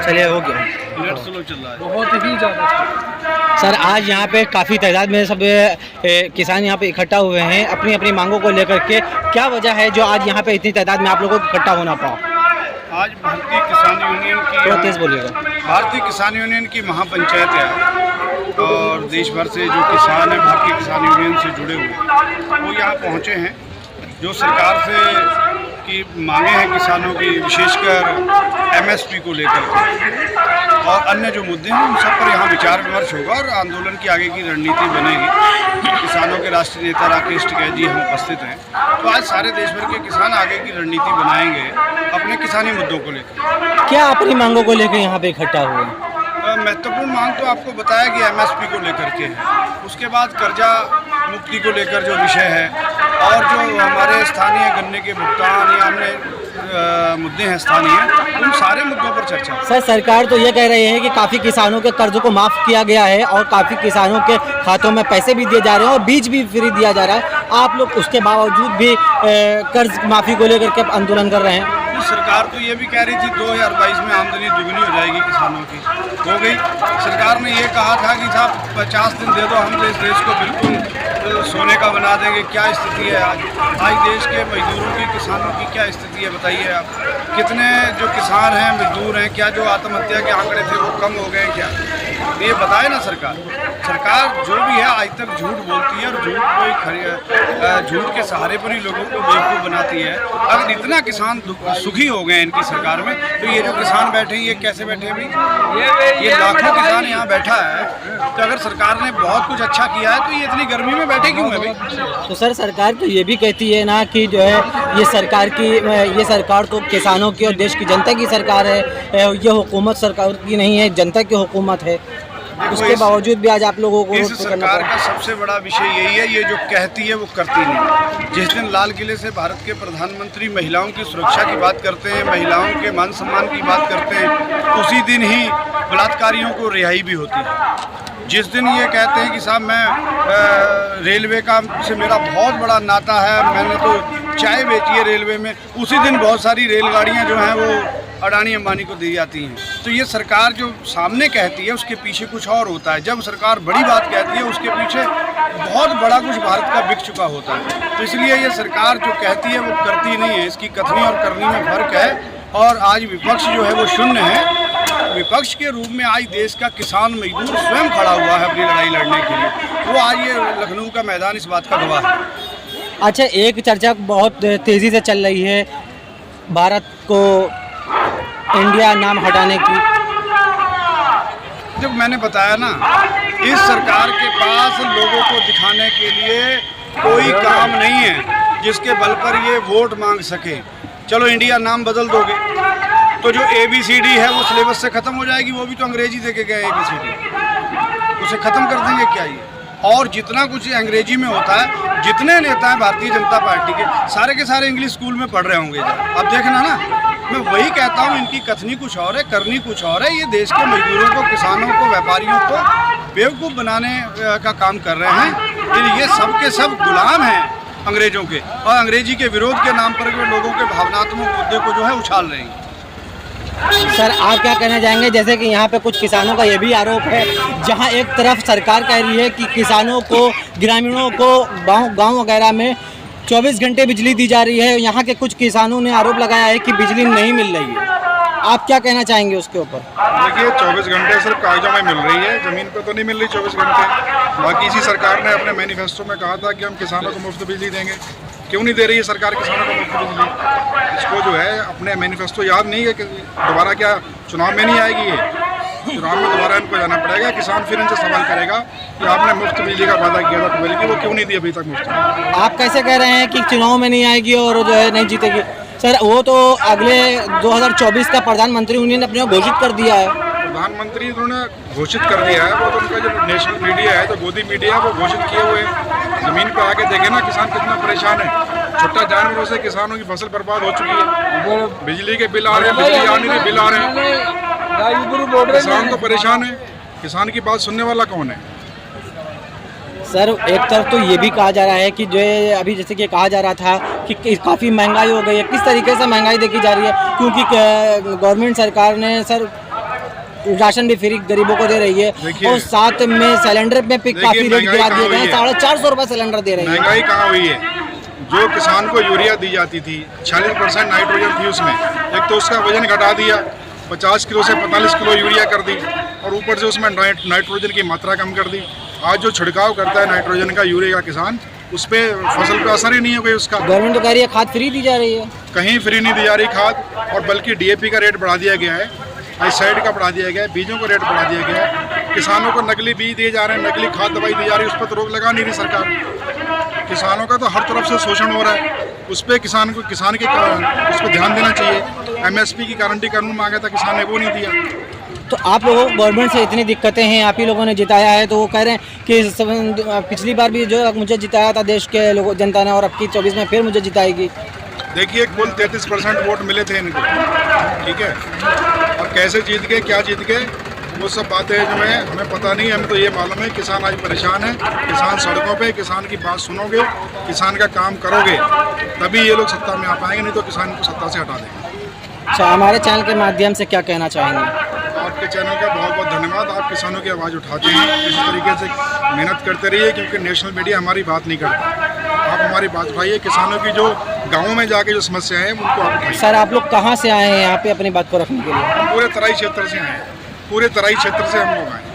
चलिए हो गया। नेट स्लो चल रहा है। बहुत ही ज़्यादा। सर आज यहाँ पे काफ़ी तादाद में सब किसान यहाँ पे इकट्ठा हुए हैं अपनी अपनी मांगों को लेकर के। क्या वजह है जो आज यहाँ पे इतनी तादाद में आप लोगों को इकट्ठा होना पड़ा? आज भारतीय किसान यूनियन थोड़ा तेज बोलिएगा। भारतीय किसान यूनियन की महापंचायत है और देश भर से जो किसान हैं भारतीय किसान यूनियन से जुड़े हुए वो यहाँ पहुँचे हैं। जो सरकार से की मांगे हैं किसानों की, विशेषकर एमएसपी को लेकर के और अन्य जो मुद्दे हैं उन सब पर यहाँ विचार विमर्श होगा और आंदोलन की आगे की रणनीति बनेगी। किसानों के राष्ट्रीय नेता राकेश टिकैत जी हम उपस्थित हैं, तो आज सारे देश भर के किसान आगे की रणनीति बनाएंगे अपने किसानी मुद्दों को लेकर। क्या अपनी मांगों को लेकर यहाँ पे इकट्ठा हुए? महत्वपूर्ण मांग तो आपको बताया कि एमएसपी को लेकर के है, उसके बाद कर्जा मुक्ति को लेकर जो विषय है और जो हमारे स्थानीय गन्ने के भुगतान या अन्य मुद्दे हैं स्थानीय, उन सारे मुद्दों पर चर्चा। सर सरकार तो ये कह रही है कि काफ़ी किसानों के कर्ज को माफ़ किया गया है और काफ़ी किसानों के खातों में पैसे भी दिए जा रहे हैं और बीज भी फ्री दिया जा रहा है। आप लोग उसके बावजूद भी कर्ज माफ़ी को लेकर के आंदोलन कर रहे हैं। सरकार तो ये भी कह रही थी 2022 में आमदनी दुगनी हो जाएगी किसानों की, हो गई। सरकार ने ये कहा था कि साहब 50 दिन दे दो, हम इस देश को बिल्कुल सोने का बना देंगे। क्या स्थिति है आज देश के मजदूरों की, किसानों की क्या स्थिति है बताइए आप। कितने जो किसान हैं, मजदूर हैं, क्या जो आत्महत्या के आंकड़े थे वो कम हो गए क्या? ये बताए ना सरकार। सरकार जो भी है आज तक झूठ बोलती है और झूठ के सहारे पर ही लोगों को बेवकूफ़ बनाती है। अगर इतना किसान सुखी हो गए इनकी सरकार में, तो ये जो किसान बैठे हैं ये कैसे बैठे हैं भाई? ये लाखों किसान यहाँ बैठा है, तो अगर सरकार ने बहुत कुछ अच्छा किया है तो ये इतनी गर्मी में बैठे क्यों है भाई? तो सर सरकार तो ये भी कहती है ना कि जो है ये सरकार तो किसानों की और देश की जनता की सरकार है, ये हुकूमत सरकार की नहीं है, जनता की हुकूमत है। उसके बावजूद भी आज आप लोगों को इस सरकार का सबसे बड़ा विषय यही है, ये जो कहती है वो करती नहीं। जिस दिन लाल किले से भारत के प्रधानमंत्री महिलाओं की सुरक्षा की बात करते हैं, महिलाओं के मान सम्मान की बात करते हैं, उसी दिन ही बलात्कारियों को रिहाई भी होती है। जिस दिन ये कहते हैं कि साहब मैं रेलवे का से मेरा बहुत बड़ा नाता है, मैंने तो चाय बेची है रेलवे में, उसी दिन बहुत सारी रेलगाड़ियाँ जो हैं वो अडानी अंबानी को दी जाती हैं। तो ये सरकार जो सामने कहती है उसके पीछे कुछ और होता है। जब सरकार बड़ी बात कहती है उसके पीछे बहुत बड़ा कुछ भारत का बिक चुका होता है। तो इसलिए ये सरकार जो कहती है वो करती नहीं है, इसकी कथनी और करनी में फर्क है। और आज विपक्ष जो है वो शून्य है। विपक्ष के रूप में आज देश का किसान मजदूर स्वयं खड़ा हुआ है अपनी लड़ाई लड़ने के लिए। वो आज ये लखनऊ का मैदान इस बात का गवाह है। अच्छा, एक चर्चा बहुत तेज़ी से चल रही है भारत को इंडिया नाम हटाने की। जब मैंने बताया ना, इस सरकार के पास लोगों को दिखाने के लिए कोई काम नहीं है जिसके बल पर ये वोट मांग सके। चलो इंडिया नाम बदल दोगे तो जो ABCD है वो सिलेबस से ख़त्म हो जाएगी, वो भी तो अंग्रेजी दे के गए ABCD, उसे ख़त्म कर देंगे क्या ये? और जितना कुछ अंग्रेजी में होता है, जितने नेता हैं भारतीय जनता पार्टी के सारे इंग्लिश स्कूल में पढ़ रहे होंगे। अब देखना ना, मैं वही कहता हूँ, इनकी कथनी कुछ और है, करनी कुछ और है। ये देश के मजदूरों को, किसानों को, व्यापारियों को बेवकूफ़ बनाने का काम कर रहे हैं। ये सब के सब गुलाम हैं अंग्रेजों के, और अंग्रेजी के विरोध के नाम पर वे लोगों के भावनात्मक मुद्दे को जो है उछाल रहे हैं। सर आप क्या कहना चाहेंगे, जैसे कि यहाँ पे कुछ किसानों का ये भी आरोप है, जहाँ एक तरफ सरकार कह रही है कि किसानों को, ग्रामीणों को गांव वगैरह में 24 घंटे बिजली दी जा रही है, यहाँ के कुछ किसानों ने आरोप लगाया है कि बिजली नहीं मिल रही है। आप क्या कहना चाहेंगे उसके ऊपर? देखिए, 24 घंटे सिर्फ कागजों में मिल रही है, ज़मीन पे तो नहीं मिल रही 24 घंटे। बाकी इसी सरकार ने अपने मैनिफेस्टो में कहा था कि हम किसानों को मुफ्त बिजली देंगे। क्यों नहीं दे रही है सरकार किसानों को मुफ्त बिजली? इसको जो है अपने मैनिफेस्टो याद नहीं है कि दोबारा क्या चुनाव में नहीं आएगी ये? चुनाव में दोबारा इनको जाना पड़ेगा। किसान फिर इनसे सवाल करेगा कि आपने मुफ्त बिजली का वादा किया था, बल्कि वो क्यों नहीं दी अभी तक मुफ्त? आप कैसे कह रहे हैं कि चुनाव में नहीं आएगी और जो है नहीं जीतेगी? सर वो तो अगले 2024 का प्रधानमंत्री उन्होंने अपने घोषित कर दिया है। प्रधानमंत्री उन्होंने घोषित कर दिया है, वो तो उनका जो नेशनल मीडिया है, तो गोदी मीडिया है, वो घोषित किए हुए हैं। ज़मीन पर आके देखे ना किसान कितना परेशान है। छोटा जानवरों से किसानों की फसल बर्बाद हो चुकी है। बिजली के बिल आ रहे हैं, बिजली आने के बिल आ रहे हैं, किसान तो परेशान है। किसान की बात सुनने वाला कौन है? सर एक तरफ तो ये भी कहा जा रहा है कि जो है अभी जैसे कि कहा जा रहा था कि काफ़ी महंगाई हो गई है। किस तरीके से महंगाई देखी जा रही है? क्योंकि गवर्नमेंट सरकार ने सर राशन भी फ्री गरीबों को दे रही है देखिए- और साथ में सिलेंडर में भी काफी रेट महंगाई गिरा कहाँ दिए गए हुई हैं। है? 450 रुपए सिलेंडर दे रही है। महंगाई कहाँ हुई है? जो किसान को यूरिया दी जाती थी 46% नाइट्रोजन थी उसमें, एक तो उसका वजन घटा दिया, 50 किलो से 45 किलो यूरिया कर दी और ऊपर से उसमें नाइट्रोजन की मात्रा कम कर दी। आज जो छिड़काव करता है नाइट्रोजन का यूरिया का किसान, उस पर फसल पे असर ही नहीं है कोई उसका। गवर्नमेंट तो कह रही है खाद फ्री दी जा रही है। कहीं फ्री नहीं दी जा रही खाद, और बल्कि डीएपी का रेट बढ़ा दिया गया है, पेस्टिसाइड का बढ़ा दिया गया है, बीजों का रेट बढ़ा दिया गया है। किसानों को नकली बीज दिए जा रहे हैं, नकली खाद दवाई दी जा रही है, उस पर तो रोक लगा नहीं रही सरकार। किसानों का तो हर तरफ से शोषण हो रहा है, उस पर किसान के उस पर ध्यान देना चाहिए। एमएसपी की गारंटी कानून मांगा था, किसान ने वो नहीं दिया। तो आप लोगों को गवर्नमेंट से इतनी दिक्कतें हैं, आप ही लोगों ने जिताया है, तो वो कह रहे हैं कि पिछली बार भी जो मुझे जिताया था देश के लोगों जनता ने, और अब की 24 में फिर मुझे जिताएगी। देखिए कुल 33% वोट मिले थे इनको, ठीक है। अब कैसे जीत गए, क्या जीत गए, वो सब बातें जो है हमें पता नहीं है। हम तो ये मालूम है किसान आज परेशान है, किसान सड़कों पे, किसान की बात सुनोगे, किसान का काम करोगे, तभी ये लोग सत्ता में आ पाएंगे, नहीं तो किसान को सत्ता से हटा देंगे। अच्छा, हमारे चैनल के माध्यम से क्या कहना चाहेंगे? आपके चैनल का बहुत बहुत धन्यवाद। आप किसानों की आवाज़ उठाते हैं, इसी तरीके से मेहनत करते रहिए, क्योंकि नेशनल मीडिया हमारी बात नहीं करता। आप हमारी बात उठाइए, किसानों की जो गाँवों में जाके जो समस्याएं हैं उनको आप उठाइए। सर, आप लोग कहाँ से आए हैं यहाँ पे अपनी बात को रखने के लिए? हम पूरे तराई क्षेत्र से आए हैं, पूरे तराई क्षेत्र से हम लोग आए हैं।